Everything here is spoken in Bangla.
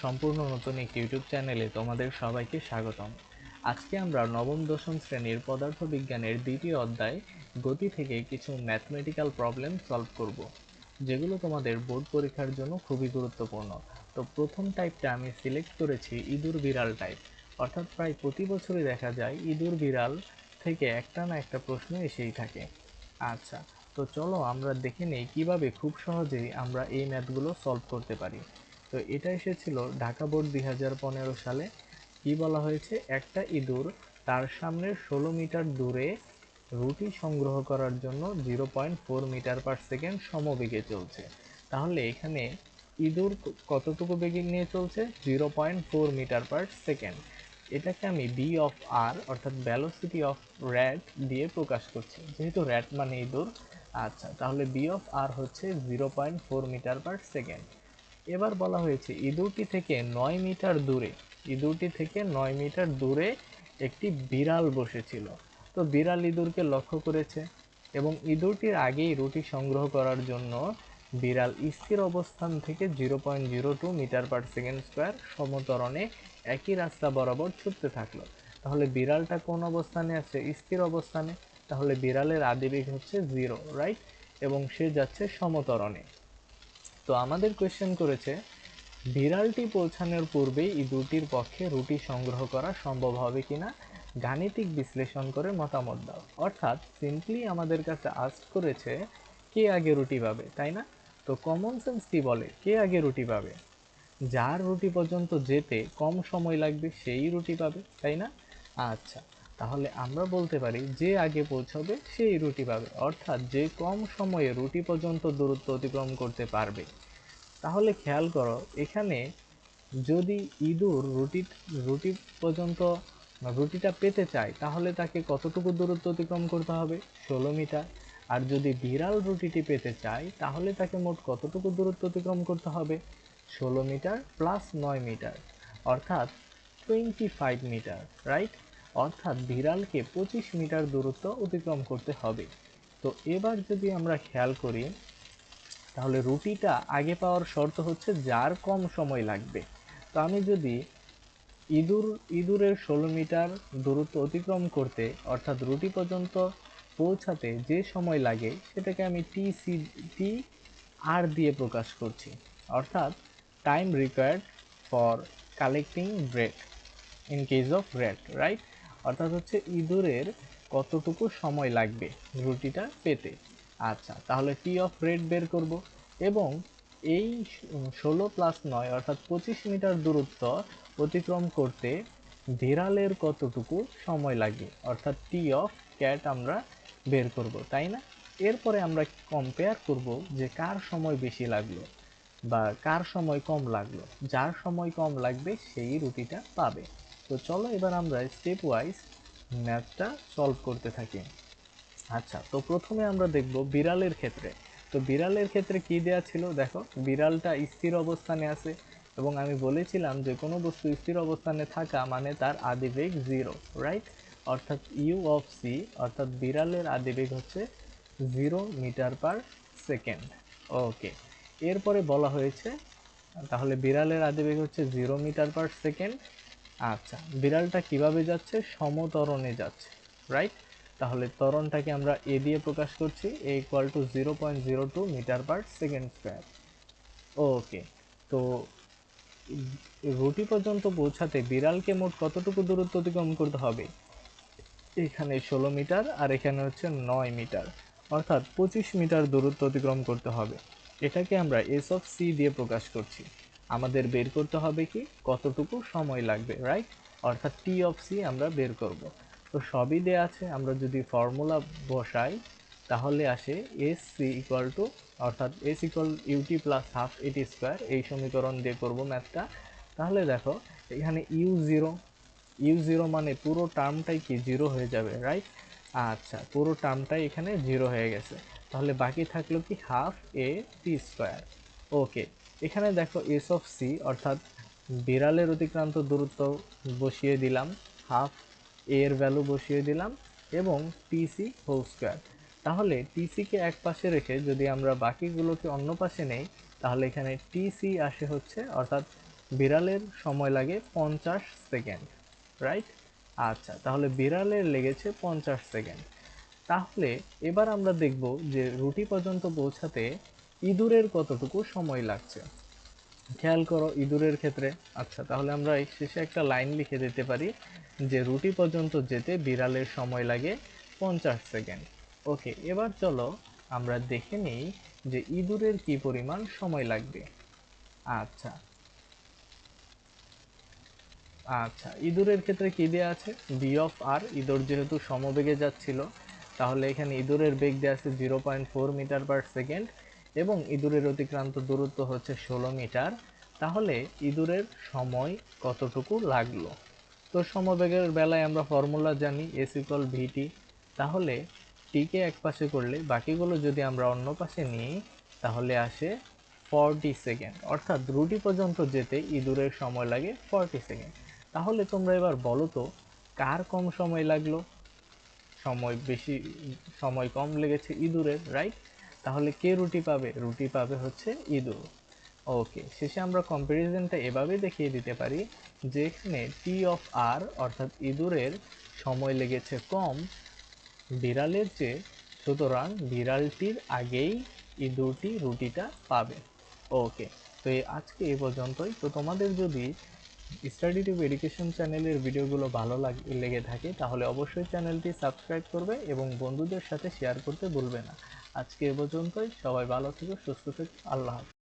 সম্পূর্ণ নতুন একটি ইউটিউব চ্যানেলে তোমাদের সবাইকে স্বাগতম। আজকে আমরা নবম দশম শ্রেণীর পদার্থবিজ্ঞানের দ্বিতীয় অধ্যায় গতি থেকে কিছু ম্যাথমেটিক্যাল প্রবলেম সলভ করব, যেগুলো তোমাদের বোর্ড পরীক্ষার জন্য খুবই গুরুত্বপূর্ণ। তো প্রথম টাইপটা আমি সিলেক্ট করেছি ইঁদুর বিড়াল টাইপ, অর্থাৎ প্রায় প্রতি বছরই দেখা যায় ইঁদুর বিড়াল থেকে একটা না একটা প্রশ্ন এসেই থাকে। আচ্ছা, তো চলো আমরা দেখে নেই কিভাবে খুব সহজেই আমরা এই ম্যাথগুলো সলভ করতে পারি। তো এটা এসেছিল ঢাকা বোর্ড 2015 সালে। কি বলা হয়েছে, একটা ইঁদুর তার সামনের 16 মিটার দূরে রুটি সংগ্রহ করার জন্য 0.4 মিটার/সেকেন্ড সমবেগে চলছে। তাহলে এখানে ইঁদুর কতটুকু বেগে নিয়ে চলছে? 0.4 মিটার/সেকেন্ড। এটাকে আমি বি অফ আর অর্থাৎ ভ্যালোসিটি অফ র্যাট দিয়ে প্রকাশ করছি, যেহেতু র্যাট মানে ইঁদুর। আচ্ছা, তাহলে বি অফ আর হচ্ছে 0.4 মিটার/সেকেন্ড। এবার বলা হয়েছে ইঁদুরটি থেকে 9 মিটার দূরে, ইঁদুরটি থেকে 9 মিটার দূরে একটি বিড়াল বসেছিল। তো বিড়াল ইঁদুরকে লক্ষ্য করেছে এবং ইঁদুরটির আগেই রুটি সংগ্রহ করার জন্য বিড়াল স্থির অবস্থান থেকে 0.02 মিটার/সেকেন্ড স্কোয়ার সমত্বরণে একই রাস্তা বরাবর ছুটতে থাকলো। তাহলে বিড়ালটা কোন অবস্থানে আছে? স্থির অবস্থানে। তাহলে বিড়ালের আদিবেগ হচ্ছে 0, রাইট? এবং সে যাচ্ছে সমত্বরণে। তো আমাদের কোয়েশ্চেন করেছে বিড়ালটি পৌঁছানোর পূর্বেই ইঁদুরটির পক্ষে রুটি সংগ্রহ করা সম্ভব হবে কিনা গাণিতিক বিশ্লেষণ করে মতামত দাও। অর্থাৎ সিম্পলি আমাদের কাছে আস্ক করেছে কে আগে রুটি পাবে, তাই না? তো কমন সেন্স কি বলে, কে আগে রুটি পাবে? যার রুটি পর্যন্ত যেতে কম সময় লাগবে সেই রুটি পাবে, তাই না? আচ্ছা, তাহলে আমরা বলতে পারি যে আগে পৌঁছবে সেই রুটি পাবে, অর্থাৎ যে কম সময়ে রুটি পর্যন্ত দূরত্ব অতিক্রম করতে পারবে। তাহলে খেয়াল করো, এখানে যদি ইঁদুর রুটি পর্যন্ত রুটিটা পেতে চায়, তাহলে তাকে কতটুকু দূরত্ব অতিক্রম করতে হবে? 16 মিটার। আর যদি বিড়াল রুটিটি পেতে চায়, তাহলে তাকে মোট কতটুকু দূরত্ব অতিক্রম করতে হবে? 16 মিটার প্লাস 9 মিটার, অর্থাৎ 25 মিটার, রাইট? অর্থাৎ বিড়ালকে 25 মিটার দূরত্ব অতিক্রম করতে হবে। তো এবার যদি আমরা খেয়াল করি, তাহলে রুটিটা আগে পাওয়ার শর্ত হচ্ছে যার কম সময় লাগবে। তো আমি যদি ইঁদুরের 16 মিটার দূরত্ব অতিক্রম করতে, অর্থাৎ রুটি পর্যন্ত পৌঁছাতে যে সময় লাগে, সেটাকে আমি টি আর দিয়ে প্রকাশ করছি, অর্থাৎ time required for collecting bread in case of rat, right? অর্থাৎ হচ্ছে ইঁদুরের কতটুকু সময় লাগবে রুটিটা পেতে। আচ্ছা, তাহলে টি অফ রেট বের করব এবং এই 16 + 9 অর্থাৎ 25 মিটার দূরত্ব অতিক্রম করতে বিড়ালের কতটুকু সময় লাগে, অর্থাৎ টি অফ ক্যাট আমরা বের করব, তাই না? এরপরে আমরা কম্পেয়ার করব যে কার সময় বেশি লাগলো বা কার সময় কম লাগলো। যার সময় কম লাগবে সেই রুটিটা পাবে। তো চলো এবার আমরা স্টেপ ওয়াইজ ম্যাথটা সলভ করতে থাকি। আচ্ছা, তো প্রথমে আমরা দেখব বিড়ালের ক্ষেত্রে। তো বিড়ালের ক্ষেত্রে কি দেয়া ছিল, দেখো বিড়ালটা স্থির অবস্থানে আছে এবং আমি বলেছিলাম যে কোনো বস্তু স্থির অবস্থানে থাকা মানে তার আদিবেগ 0, রাইট? অর্থাৎ ইউ অফ সি, অর্থাৎ বিড়ালের আদিবেগ হচ্ছে 0 মিটার/সেকেন্ড। ওকে, এরপরে বলা হয়েছে তাহলে বিড়ালের আদিবেগ হচ্ছে 0 মিটার/সেকেন্ড। আচ্ছা, বিড়ালটা কিভাবে যাচ্ছে? সমত্বরণে যাচ্ছে, রাইট? তাহলে ত্বরণটাকে আমরা এ দিয়ে প্রকাশ করছি, এ ইকুয়াল টু 0.02 মিটার/সেকেন্ড স্কোয়ার। ওকে, তো রুটি পর্যন্ত পৌঁছাতে বিড়ালকে মোট কতটুকু দূরত্ব অতিক্রম করতে হবে? এখানে 16 মিটার আর এখানে হচ্ছে 9 মিটার, অর্থাৎ 25 মিটার দূরত্ব অতিক্রম করতে হবে। এটাকে আমরা এস অফ সি দিয়ে প্রকাশ করছি। আমাদের বের করতে হবে কি কতটুকু সময় লাগবে, রাইট? অর্থাৎ টি অফ সি আমরা বের করব। তো সবই দেয়া আছে, আমরা যদি ফর্মুলা বসাই তাহলে আসে এস সি ইকুয়াল টু, অর্থাৎ S equal UT plus half AT square, এই সমীকরণ দিয়ে করব ম্যাথটা। তাহলে দেখো এখানে ইউ জিরো মানে পুরো টার্মটাই কি জিরো হয়ে যাবে, রাইট? আচ্ছা, পুরো টার্মটাই এখানে জিরো হয়ে গেছে। তাহলে বাকি থাকলো কি হাফ এ টি স্কোয়ার। ওকে, এখানে দেখো এস অফ সি অর্থাৎ বিড়ালের অতিক্রান্ত দূরত্ব বসিয়ে দিলাম, হাফ এর ভ্যালু বসিয়ে দিলাম এবং টিসি হোল স্কোয়ার। তাহলে টিসিকে এক পাশে রেখে যদি আমরা বাকিগুলোকে অন্য পাশে নেই, তাহলে এখানে টিসি আসে হচ্ছে, অর্থাৎ বিড়ালের সময় লাগে 50 সেকেন্ড, রাইট? আচ্ছা, তাহলে বিড়ালের লেগেছে 50 সেকেন্ড। তাহলে এবার আমরা দেখব যে রুটি পর্যন্ত পৌঁছাতে ইঁদুরের কতটুকু সময় লাগছে। খেয়াল করো ইঁদুরের ক্ষেত্রে। আচ্ছা, তাহলে আমরা এই শেষে একটা লাইন লিখে দিতে পারি যে রুটি পর্যন্ত যেতে বিড়ালের সময় লাগে 50 সেকেন্ড। ওকে, এবার চলো আমরা দেখে নিই যে ইঁদুরের কি পরিমাণ সময় লাগবে। আচ্ছা আচ্ছা, ইঁদুরের ক্ষেত্রে কি দেয়া আছে? বি অফ আর, ইঁদুর যেহেতু সমবেগে যাচ্ছিল, তাহলে এখানে ইঁদুরের বেগ দেয়া আছে 0.4 মিটার/সেকেন্ড এবং ইঁদুরের অতিক্রান্ত দূরত্ব হচ্ছে 16 মিটার। তাহলে ইঁদুরের সময় কতটুকু লাগলো? তো সমবেগের বেলায় আমরা ফর্মুলা জানি, এস ইকুয়াল ভিটি। তাহলে টিকে এক পাশে করলে বাকিগুলো যদি আমরা অন্য পাশে নিই তাহলে আসে 40 সেকেন্ড, অর্থাৎ রুটি পর্যন্ত যেতে ইঁদুরের সময় লাগে 40 সেকেন্ড। তাহলে তোমরা এবার বলো তো কার কম সময় লাগলো? সময় বেশি, সময় কম লেগেছে ইঁদুরের, রাইট? তাহলে কে রুটি পাবে? রুটি পাবে হচ্ছে ইঁদুর। ওকে, শেষে আমরা কম্পারিজনটা এভাবে দেখিয়ে দিতে পারি যে এখানে টি অফ আর অর্থাৎ ইঁদুরের সময় লেগেছে কম বিড়ালের চেয়ে, সুতরাং বিড়ালটির আগেই ইঁদুরটি রুটিটা পাবে। ওকে, তো আজকে এই পর্যন্তই। তো তোমাদের যদি স্টাডি টিউব এডুকেশন চ্যানেলের ভিডিওগুলো ভালো লেগে থাকে তাহলে অবশ্যই চ্যানেলটি সাবস্ক্রাইব করবে এবং বন্ধুদের সাথে শেয়ার করতে ভুলবে না। আজকে এ পর্যন্তই, সবাই ভালো থেকো, সুস্থ থেকো, আল্লাহ হাফেজ।